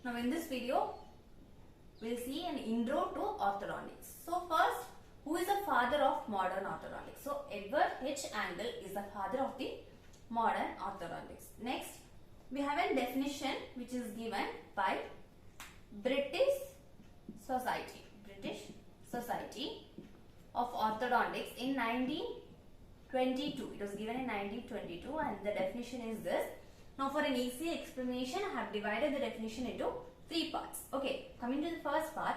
Now in this video, we'll see an intro to orthodontics. So first, who is the father of modern orthodontics? So Edward H. Angle is the father of the modern orthodontics. Next, we have a definition which is given by British Society of Orthodontics in 1922. It was given in 1922 and the definition is this. Now for an easy explanation, I have divided the definition into three parts. Okay, coming to the first part.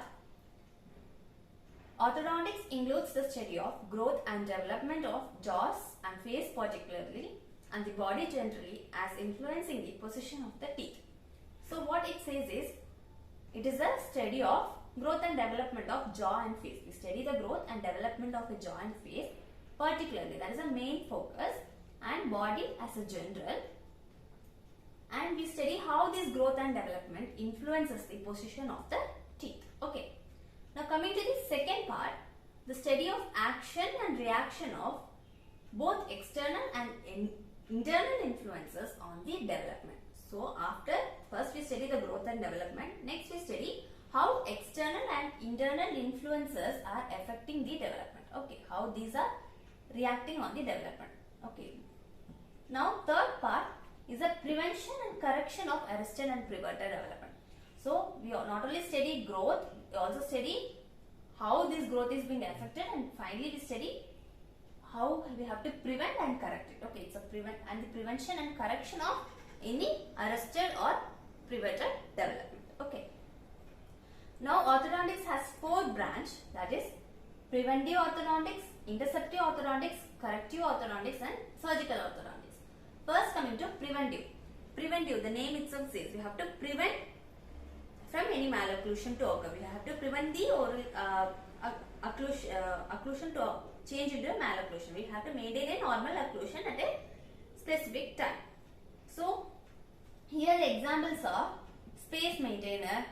Orthodontics includes the study of growth and development of jaws and face particularly and the body generally as influencing the position of the teeth. So what it says is, it is a study of growth and development of jaw and face. We study the growth and development of a jaw and face particularly. That is a main focus, and body as a general. And we study how this growth and development influences the position of the teeth. Okay. Now coming to the second part, the study of action and reaction of both external and internal influences on the development. So after, first we study the growth and development. Next we study how external and internal influences are affecting the development. Okay, how these are reacting on the development. Okay. Now third part is the prevention and correction of arrested and prevented development. So we not only study growth, we also study how this growth is being affected, and finally we study how we have to prevent and correct it. Okay, it's a prevention and correction of any arrested or prevented development. Okay. Now orthodontics has four branches, that is preventive orthodontics, interceptive orthodontics, corrective orthodontics and surgical orthodontics. First coming to preventive. Preventive, the name itself says we have to prevent from any malocclusion to occur. We have to prevent the oral occlusion to change into a malocclusion. We have to maintain a normal occlusion at a specific time. So here the examples are space maintainer.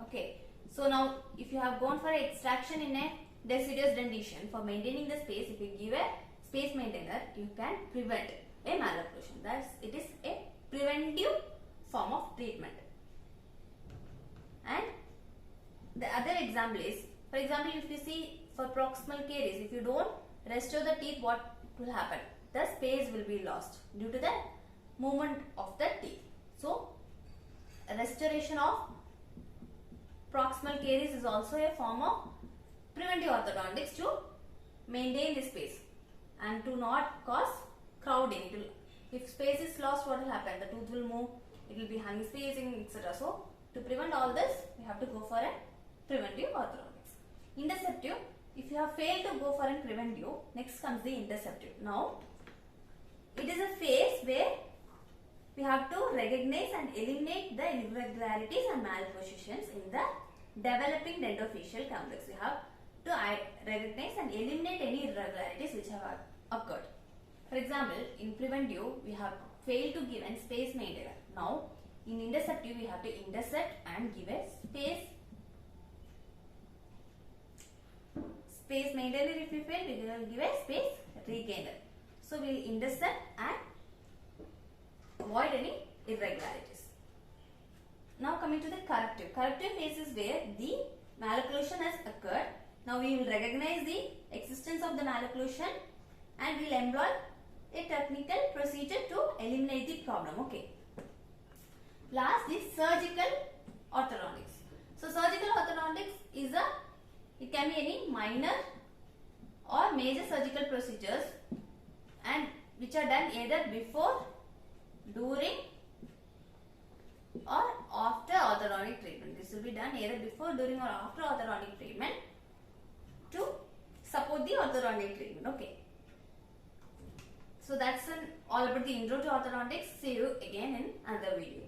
Okay. So now if you have gone for extraction in a deciduous dentition, for maintaining the space, if you give a space maintainer, you can prevent a malocclusion. Thus it is a preventive form of treatment. And the other example is, for example, if you see for proximal caries, if you don't restore the teeth, what will happen? The space will be lost due to the movement of the teeth. So restoration of proximal caries is also a form of preventive orthodontics to maintain the space and to not cause crowding. If space is lost, what will happen? The tooth will move, it will be having spacing, etc. So to prevent all this, we have to go for a preventive orthodontics. Interceptive, if you have failed to go for a preventive, next comes the interceptive. Now, it is a phase where we have to recognize and eliminate the irregularities and malpositions in the developing dentofacial complex. We have to recognize and eliminate any irregularities which have occurred. For example, in preventive, we have failed to give a space maintainer. Now, in interceptive, we have to intercept and give a space maintainer. If we fail, we will give a space regainer. So, we will intercept and avoid any irregularities. Now coming to the corrective. Corrective phase is where the malocclusion has occurred. Now we will recognize the existence of the malocclusion and we will employ a technical procedure to eliminate the problem. Okay. Last is surgical orthodontics. So surgical orthodontics is it can be any minor or major surgical procedures and which are done either before, during or after orthodontic treatment. This will be done either before, during or after orthodontic treatment to support the orthodontic treatment. Okay. So that's all about the intro to orthodontics. See you again in another video.